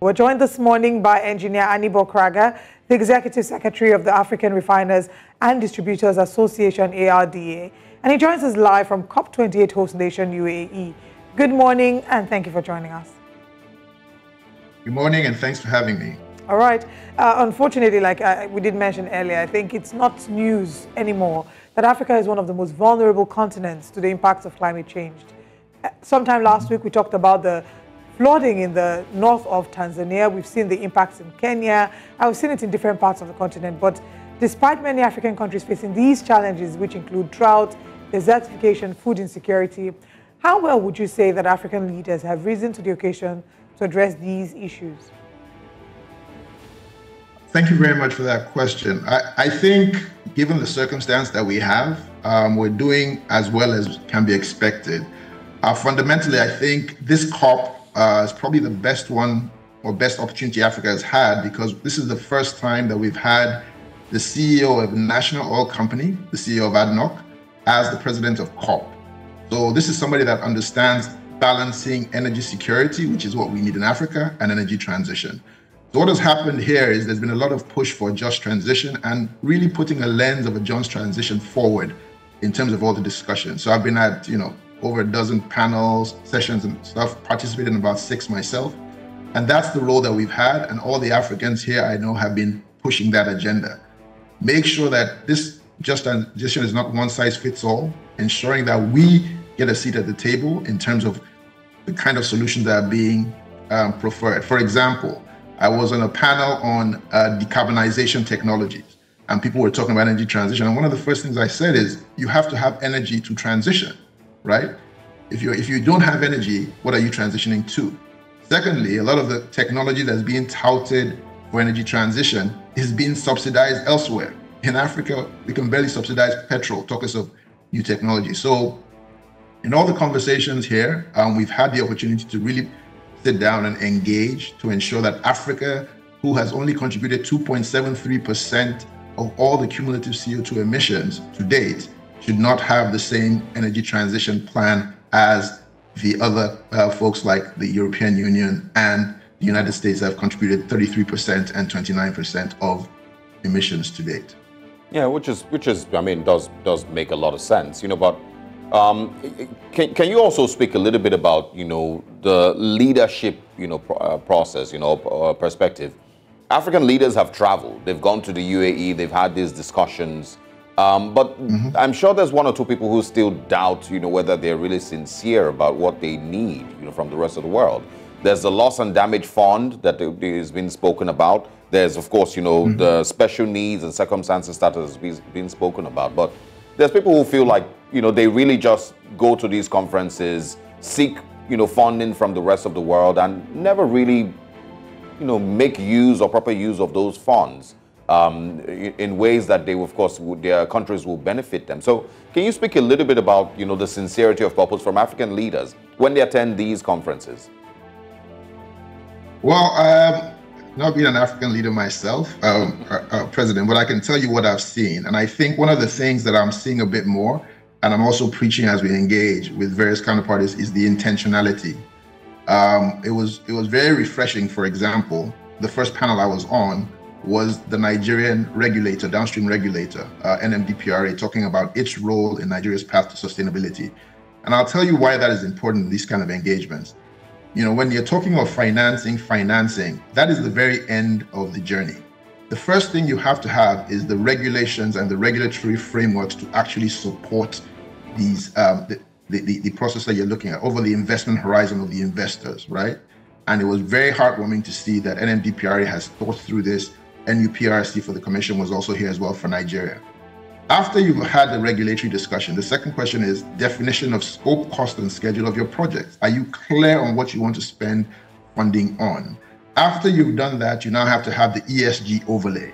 We're joined this morning by engineer Anibor Krahga, the Executive Secretary of the African Refiners and Distributors Association, ARDA, and he joins us live from Cop28 host nation, UAE. Good morning, and thank you for joining us. Good morning, and thanks for having me. All right. Unfortunately, like we did mention earlier, I think it's not news anymore that Africa is one of the most vulnerable continents to the impacts of climate change. Sometime last week, we talked about the flooding in the north of Tanzania. We've seen the impacts in Kenya. I've seen it in different parts of the continent. But despite many African countries facing these challenges, which include drought, desertification, food insecurity, how well would you say that African leaders have risen to the occasion to address these issues? Thank you very much for that question. I think, given the circumstance that we have, we're doing as well as can be expected. Fundamentally, I think this COP is probably the best one or best opportunity Africa has had, because this is the first time that we've had the CEO of a national oil company, the CEO of ADNOC, as the president of COP. So this is somebody that understands balancing energy security, which is what we need in Africa, and energy transition. So what has happened here is there's been a lot of push for a just transition and really putting a lens of a just transition forward in terms of all the discussion. So I've been at, over a dozen panels, sessions and stuff, participated in about 6 myself. And that's the role that we've had. And all the Africans here I know have been pushing that agenda. Make sure that this just transition is not one size fits all, ensuring that we get a seat at the table in terms of the kind of solutions that are being preferred. For example, I was on a panel on decarbonization technologies, and people were talking about energy transition. And one of the first things I said is, you have to have energy to transition, right? If you don't have energy, what are you transitioning to? Secondly, a lot of the technology that's being touted for energy transition is being subsidized elsewhere. In Africa, we can barely subsidize petrol, talk us of new technology. So in all the conversations here, we've had the opportunity to really sit down and engage to ensure that Africa, who has only contributed 2.73% of all the cumulative CO2 emissions to date, should not have the same energy transition plan as the other folks like the European Union and the United States have contributed 33% and 29% of emissions to date. Yeah, which is I mean, does make a lot of sense, but can you also speak a little bit about, the leadership, process, perspective? African leaders have traveled. They've gone to the UAE. They've had these discussions. But I'm sure there's one or two people who still doubt, whether they're really sincere about what they need, from the rest of the world. There's the loss and damage fund that has been spoken about. There's, of course, the special needs and circumstances that has been spoken about. But there's people who feel like, they really just go to these conferences, seek, funding from the rest of the world, and never really, make use or proper use of those funds in ways that they, of course, their countries will benefit them. So can you speak a little bit about, the sincerity of purpose from African leaders when they attend these conferences? Well, not being an African leader myself, president, but I can tell you what I've seen. And I think one of the things that I'm seeing a bit more, and I'm also preaching as we engage with various counterparties, is the intentionality. It was very refreshing. For example, the first panel I was on was the Nigerian regulator, downstream regulator, NMDPRA, talking about its role in Nigeria's path to sustainability. And I'll tell you why that is important in these kind of engagements. When you're talking about financing, that is the very end of the journey. The first thing you have to have is the regulations and the regulatory frameworks to actually support these the process that you're looking at over the investment horizon of the investors, right? And it was very heartwarming to see that NMDPRA has thought through this. NUPRC for the Commission was also here as well for Nigeria. After you've had the regulatory discussion, the second question is definition of scope, cost, and schedule of your projects. Are you clear on what you want to spend funding on? After you've done that, you now have to have the ESG overlay,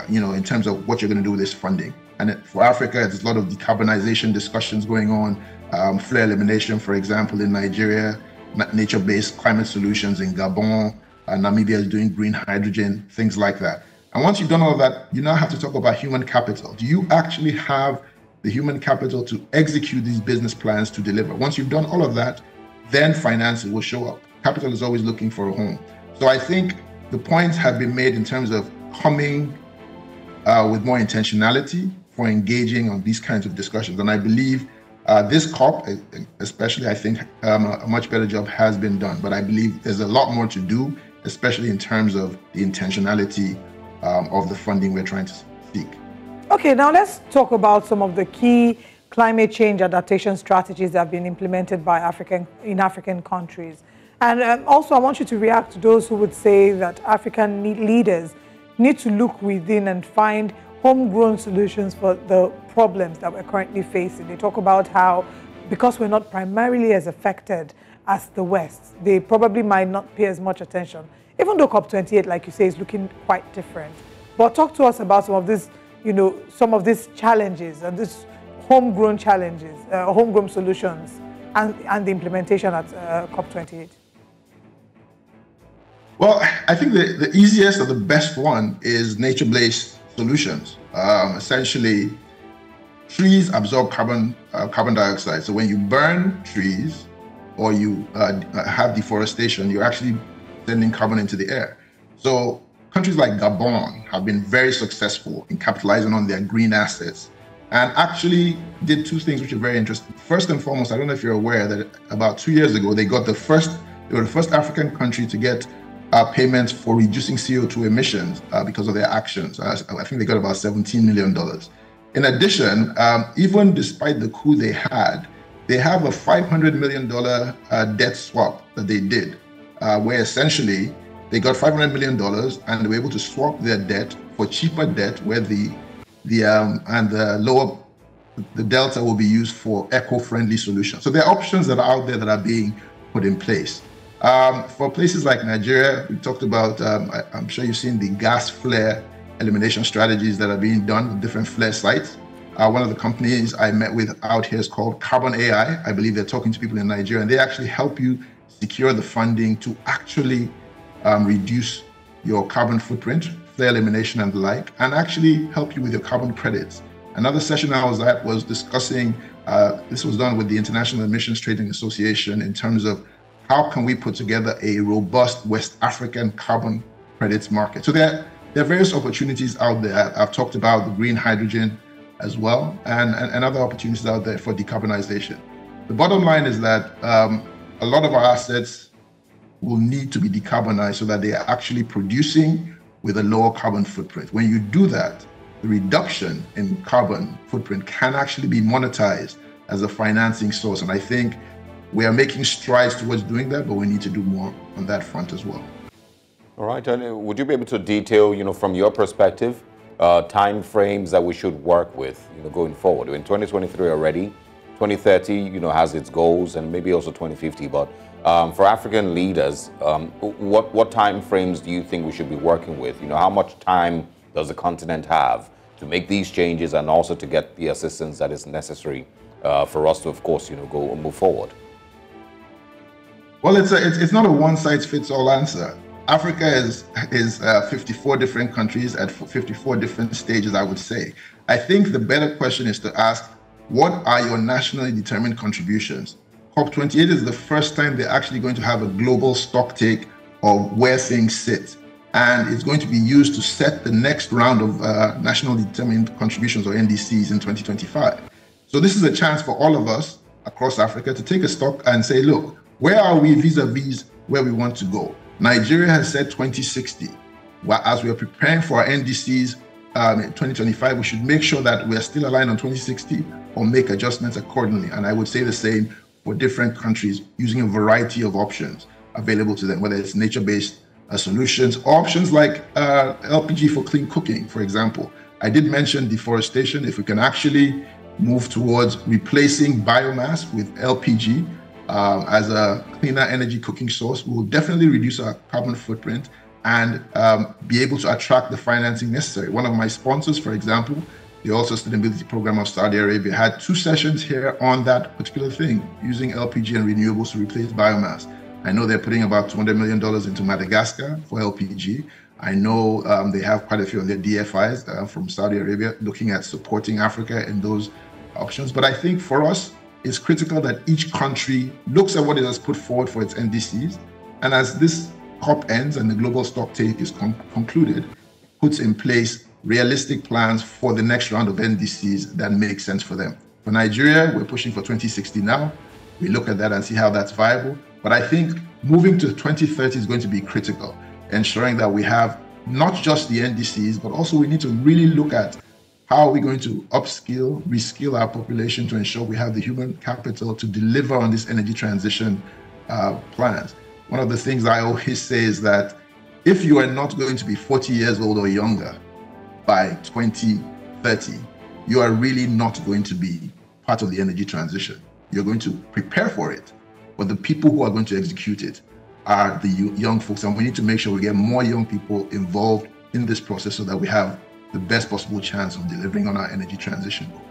in terms of what you're going to do with this funding. And for Africa, there's a lot of decarbonization discussions going on, flare elimination, for example, in Nigeria, nature-based climate solutions in Gabon, Namibia is doing green hydrogen, things like that. And once you've done all of that, you now have to talk about human capital. Do you actually have the human capital to execute these business plans to deliver? Once you've done all of that, then finances will show up. Capital is always looking for a home. So I think the points have been made in terms of coming with more intentionality for engaging on these kinds of discussions. And I believe this COP, especially, I think a much better job has been done. But I believe there's a lot more to do, especially in terms of the intentionality of the funding we're trying to seek. Okay, now let's talk about some of the key climate change adaptation strategies that have been implemented by African countries. And also, I want you to react to those who would say that African leaders need to look within and find homegrown solutions for the problems that we're currently facing. They talk about how, because we're not primarily as affected as the West, they probably might not pay as much attention, even though Cop28, like you say, is looking quite different. But talk to us about some of this, some of these challenges and these homegrown challenges, homegrown solutions, and the implementation at Cop28. Well, I think the easiest or the best one is nature-based solutions. Essentially, trees absorb carbon dioxide. So when you burn trees or you have deforestation, you're actually sending carbon into the air. So countries like Gabon have been very successful in capitalizing on their green assets and actually did two things which are very interesting. First and foremost, I don't know if you're aware that about 2 years ago, they were the first African country to get payments for reducing CO2 emissions because of their actions. I think they got about $17 million. In addition, even despite the coup they have a $500 million debt swap that they did, where essentially they got $500 million and they were able to swap their debt for cheaper debt, where the delta will be used for eco-friendly solutions. So there are options that are out there that are being put in place. For places like Nigeria, we talked about, I'm sure you've seen the gas flare elimination strategies that are being done with different flare sites. One of the companies I met with out here is called Carbon AI. I believe they're talking to people in Nigeria, and they actually help you secure the funding to actually reduce your carbon footprint, flare elimination and the like, and actually help you with your carbon credits. Another session I was at was discussing, this was done with the International Emissions Trading Association, in terms of how can we put together a robust West African carbon credits market. So there are various opportunities out there. I've talked about the green hydrogen as well, and other opportunities out there for decarbonization. The bottom line is that a lot of our assets will need to be decarbonized so that they are actually producing with a lower carbon footprint. When you do that, the reduction in carbon footprint can actually be monetized as a financing source. And I think we are making strides towards doing that, but we need to do more on that front as well. All right, and would you be able to detail, from your perspective, time frames that we should work with, going forward? We're in 2023 already. 2030, has its goals, and maybe also 2050. But for African leaders, what time frames do you think we should be working with? How much time does the continent have to make these changes and also to get the assistance that is necessary for us to, of course, go and move forward? Well, it's not a one-size-fits-all answer. Africa is 54 different countries at 54 different stages, I would say. I think the better question is to ask, what are your nationally determined contributions? Cop28 is the first time they're actually going to have a global stocktake of where things sit. And it's going to be used to set the next round of nationally determined contributions, or NDCs, in 2025. So this is a chance for all of us across Africa to take a stock and say, look, where are we vis-a-vis where we want to go? Nigeria has said 2060. Well, as we are preparing for our NDCs in 2025, we should make sure that we are still aligned on 2060 or make adjustments accordingly. And I would say the same for different countries, using a variety of options available to them, whether it's nature-based solutions, or options like LPG for clean cooking, for example. I did mention deforestation. If we can actually move towards replacing biomass with LPG, as a cleaner energy cooking source, we will definitely reduce our carbon footprint and be able to attract the financing necessary. One of my sponsors, for example, the Oil Sustainability Program of Saudi Arabia, had 2 sessions here on that particular thing, using LPG and renewables to replace biomass. I know they're putting about $200 million into Madagascar for LPG. I know they have quite a few of their DFIs from Saudi Arabia looking at supporting Africa in those options. But I think for us, it's critical that each country looks at what it has put forward for its NDCs. And as this COP ends and the global stock take is concluded, puts in place realistic plans for the next round of NDCs that make sense for them. For Nigeria, we're pushing for 2060 now. We look at that and see how that's viable. But I think moving to 2030 is going to be critical, ensuring that we have not just the NDCs, but also we need to really look at how are we going to upskill, reskill our population to ensure we have the human capital to deliver on this energy transition plans. One of the things I always say is that if you are not going to be 40 years old or younger by 2030, you are really not going to be part of the energy transition. You're going to prepare for it, but the people who are going to execute it are the young folks, and we need to make sure we get more young people involved in this process so that we have the best possible chance of delivering on our energy transition goals.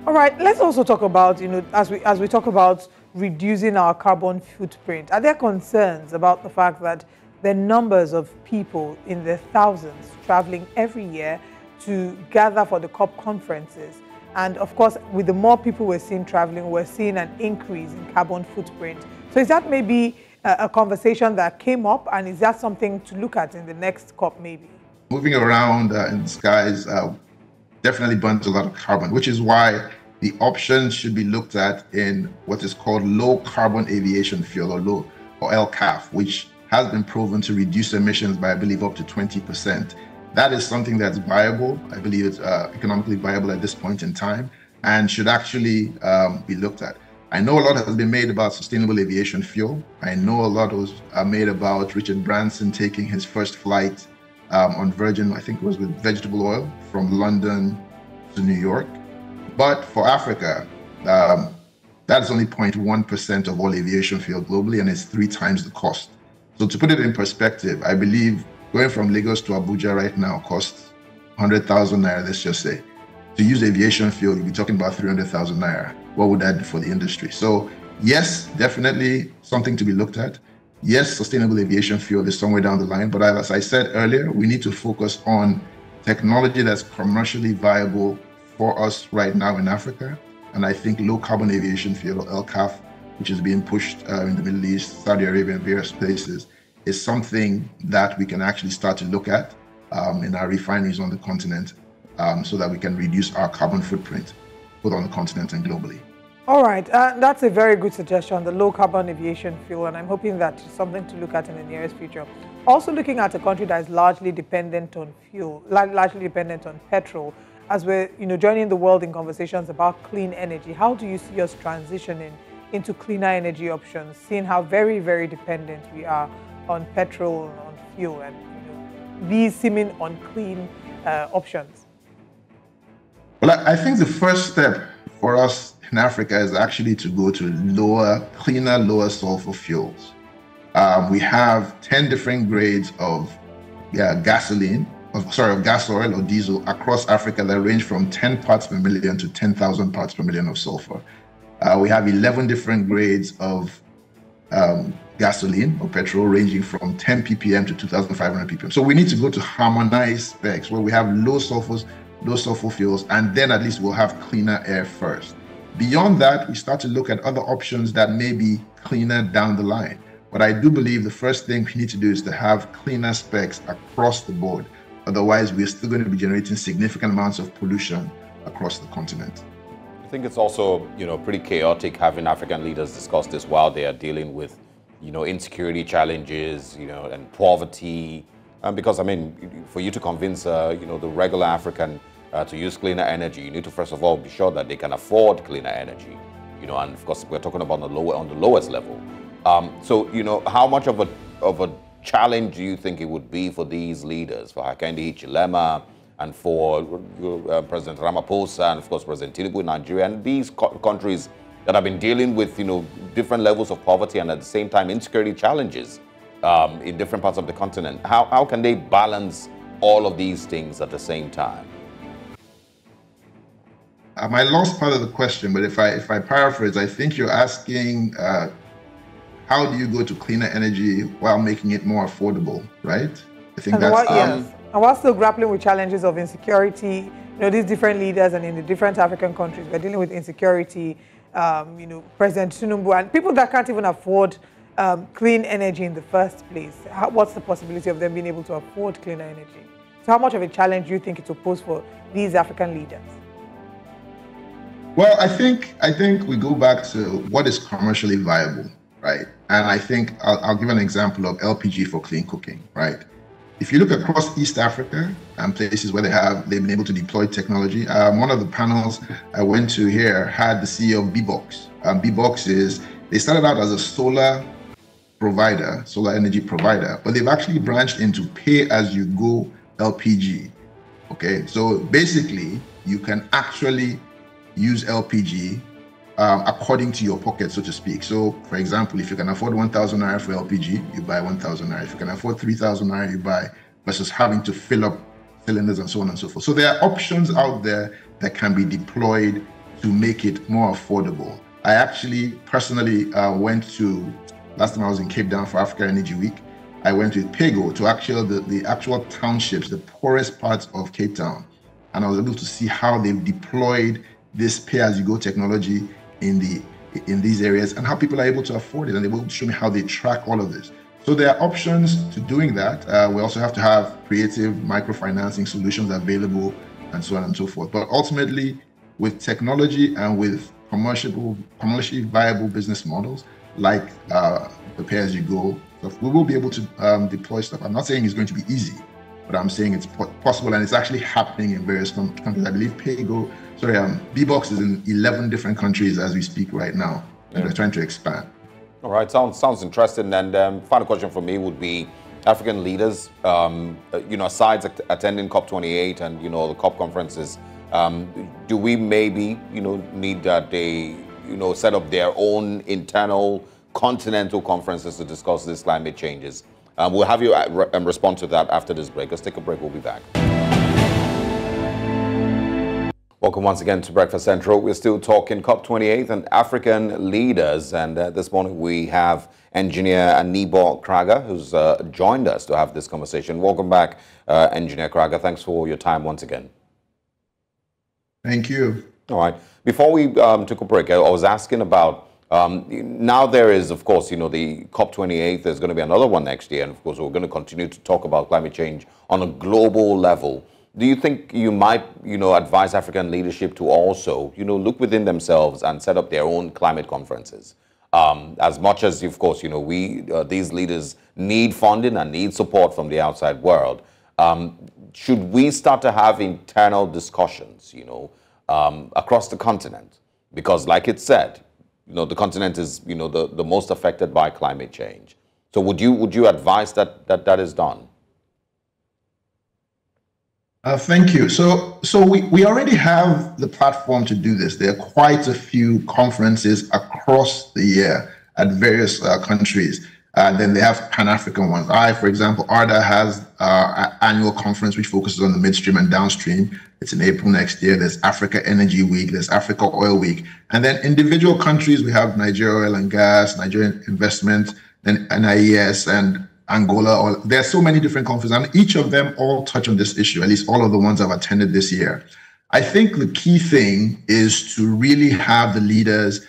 All right, let's also talk about, as we talk about reducing our carbon footprint, are there concerns about the fact that the numbers of people in the thousands traveling every year to gather for the COP conferences? And of course, with the more people we're seeing traveling, we're seeing an increase in carbon footprint. So is that maybe a conversation that came up, and is that something to look at in the next COP maybe? Moving around in the skies definitely burns a lot of carbon, which is why the options should be looked at in what is called low carbon aviation fuel, or LCAF, which has been proven to reduce emissions by, I believe, up to 20%. That is something that's viable. I believe it's economically viable at this point in time and should actually be looked at. I know a lot has been made about sustainable aviation fuel. I know a lot was made about Richard Branson taking his first flight on Virgin, I think it was with vegetable oil, from London to New York. But for Africa, that is only 0.1% of all aviation fuel globally, and it's 3 times the cost. So to put it in perspective, I believe going from Lagos to Abuja right now costs 100,000 naira, let's just say. To use aviation fuel, you'll be talking about 300,000 naira. What would that do for the industry? So yes, definitely something to be looked at. Yes, sustainable aviation fuel is somewhere down the line, but as I said earlier, we need to focus on technology that's commercially viable for us right now in Africa. And I think low carbon aviation fuel, or LCAF, which is being pushed in the Middle East, Saudi Arabia, and various places, is something that we can actually start to look at in our refineries on the continent so that we can reduce our carbon footprint, both on the continent and globally. All right, that's a very good suggestion, the low carbon aviation fuel, and I'm hoping that is something to look at in the nearest future. Also looking at a country that is largely dependent on fuel, largely dependent on petrol, as we're joining the world in conversations about clean energy, how do you see us transitioning into cleaner energy options, seeing how very, very dependent we are on petrol and on fuel, and these seeming unclean options? Well, I think the first step for us in Africa is actually to go to cleaner, lower sulfur fuels. We have 10 different grades of gas oil or diesel across Africa that range from 10 parts per million to 10,000 parts per million of sulfur. We have 11 different grades of gasoline or petrol ranging from 10 ppm to 2,500 ppm. So we need to go to harmonized specs where we have low sulfur fuels, and then at least we'll have cleaner air first. Beyond that, we start to look at other options that may be cleaner down the line. But I do believe the first thing we need to do is to have cleaner specs across the board. Otherwise, we're still going to be generating significant amounts of pollution across the continent. I think it's also, pretty chaotic having African leaders discuss this while they are dealing with, insecurity challenges, and poverty. Because, for you to convince, the regular African to use cleaner energy, you need to first of all be sure that they can afford cleaner energy, and of course we're talking about on the lowest level. So, how much of a challenge do you think it would be for these leaders, for Hakainde Hichilema and for President Ramaphosa and of course President Tinubu in Nigeria and these countries that have been dealing with, different levels of poverty and at the same time insecurity challenges in different parts of the continent? How can they balance all of these things at the same time? I lost part of the question, but if I paraphrase, I think you're asking how do you go to cleaner energy while making it more affordable, right? I think that's yes. And while still grappling with challenges of insecurity, these different leaders and in the different African countries, we're dealing with insecurity, President Tinubu and people that can't even afford clean energy in the first place? What's the possibility of them being able to afford cleaner energy? So how much of a challenge do you think it will pose for these African leaders? Well, I think we go back to what is commercially viable, right? And I think I'll give an example of LPG for clean cooking, right? If you look across East Africa and places where they've been able to deploy technology, one of the panels I went to here had the CEO of B-Box. B-Box they started out as a solar energy provider, but they've actually branched into pay-as-you-go LPG. Okay, so basically you can actually use LPG according to your pocket, so to speak. So, for example, if you can afford 1,000 naira for LPG, you buy 1,000 naira. If you can afford 3,000 naira, you buy, versus having to fill up cylinders and so on and so forth. So there are options out there that can be deployed to make it more affordable. I actually personally went to, last time I was in Cape Town for Africa Energy Week, I went with Pego to the actual townships, the poorest parts of Cape Town. And I was able to see how they've deployed this pay-as-you-go technology in these areas and how people are able to afford it, and they will show me how they track all of this. So there are options to doing that. We also have to have creative microfinancing solutions available and so on and so forth. But ultimately, with technology and with commercially viable business models like the pay-as-you-go, we will be able to deploy stuff. I'm not saying it's going to be easy, but I'm saying it's possible, and it's actually happening in various countries. I believe B-Box is in 11 different countries as we speak right now, and they're trying to expand. All right, sounds interesting. And final question for me would be, African leaders, aside attending Cop28 and the COP conferences, do we maybe need that they set up their own internal continental conferences to discuss these climate changes? We'll have you respond to that after this break. Let's take a break. We'll be back. Welcome once again to Breakfast Central. We're still talking COP28 and African leaders. And this morning we have engineer Anibor Krahga, who's joined us to have this conversation. Welcome back, engineer Krahga. Thanks for your time once again. Thank you. All right. Before we took a break, I was asking about, now there is, of course, the COP28. There's going to be another one next year. And of course, we're going to continue to talk about climate change on a global level. Do you think you might, advise African leadership to also, look within themselves and set up their own climate conferences? As much as, of course, these leaders need funding and need support from the outside world, should we start to have internal discussions, across the continent? Because, like it said, the continent is, the most affected by climate change. So would you advise that is done? Thank you. So we already have the platform to do this. There are quite a few conferences across the year at various countries. Then they have Pan-African ones. For example, ARDA has an annual conference which focuses on the midstream and downstream. It's in April next year. There's Africa Energy Week. There's Africa Oil Week. And then individual countries, we have Nigeria Oil and Gas, Nigerian Investment, then NIES, and Angola. There are so many different conferences, and each of them all touch on this issue, at least all of the ones I've attended this year. I think the key thing is to really have the leaders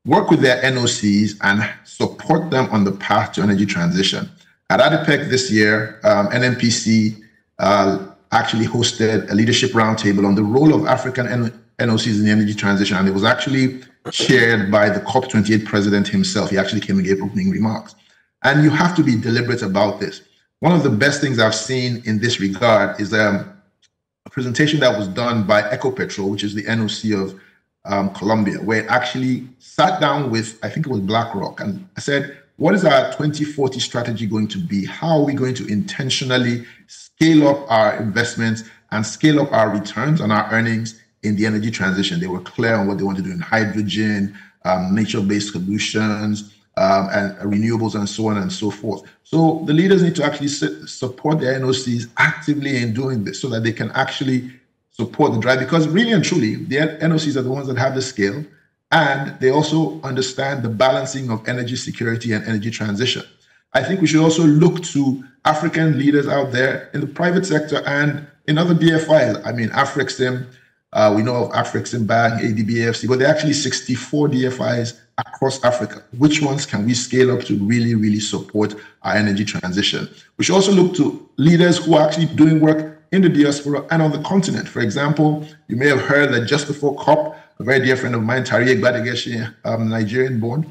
work with their NOCs and support them on the path to energy transition. At ADIPEC this year, NNPC actually hosted a leadership roundtable on the role of African NOCs in the energy transition, and it was actually chaired by the COP28 president himself. He actually came and gave opening remarks. And you have to be deliberate about this. One of the best things I've seen in this regard is a presentation that was done by Ecopetrol, which is the NOC of Colombia, where it actually sat down with, I think it was BlackRock, and I said, what is our 2040 strategy going to be? How are we going to intentionally scale up our investments and scale up our returns on our earnings in the energy transition? They were clear on what they want to do in hydrogen, nature-based solutions, and renewables, and so on and so forth. So the leaders need to actually support their NOCs actively in doing this so that they can actually support the drive, because really and truly, the NOCs are the ones that have the scale, and they also understand the balancing of energy security and energy transition. I think we should also look to African leaders out there in the private sector and in other DFIs. I mean, Afrixim, We know of Afreximbank, ADBFC, but there are actually 64 DFIs across Africa. Which ones can we scale up to really, really support our energy transition? We should also look to leaders who are actually doing work in the diaspora and on the continent. For example, you may have heard that just before COP, a very dear friend of mine, Tariq Badegeshi, Nigerian born,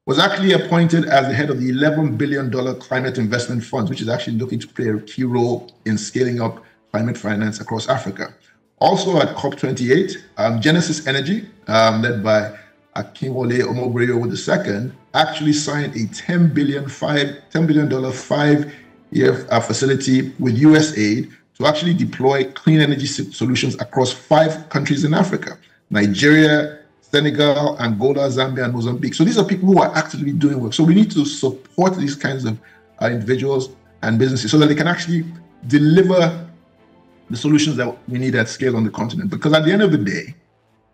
was actually appointed as the head of the $11 billion climate investment fund, which is actually looking to play a key role in scaling up climate finance across Africa. Also at Cop28, Genesis Energy, led by Akinwole Omobreyo II, actually signed a $10 billion five-year facility with USAID to actually deploy clean energy solutions across 5 countries in Africa: Nigeria, Senegal, Angola, Zambia, and Mozambique. So these are people who are actively doing work. So we need to support these kinds of individuals and businesses so that they can actually deliver the solutions that we need at scale on the continent. Because at the end of the day,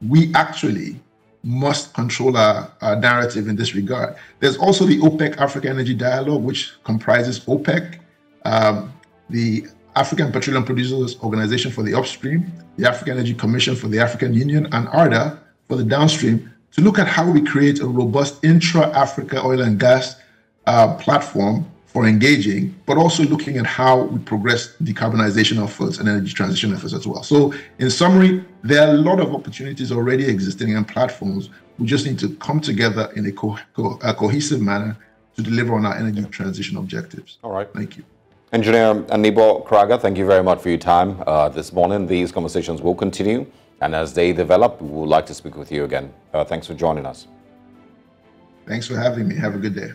we actually must control our narrative in this regard. There's also the OPEC Africa Energy Dialogue, which comprises OPEC, the African Petroleum Producers Organization for the upstream, the African Energy Commission for the African Union, and ARDA for the downstream, to look at how we create a robust intra-Africa oil and gas platform for engaging, but also looking at how we progress decarbonization efforts and energy transition efforts as well. So in summary, there are a lot of opportunities already existing and platforms. We just need to come together in a cohesive manner to deliver on our energy transition objectives. All right. Thank you. Engineer Anibor, Krahga, thank you very much for your time this morning. These conversations will continue, and as they develop, we would like to speak with you again. Thanks for joining us. Thanks for having me. Have a good day.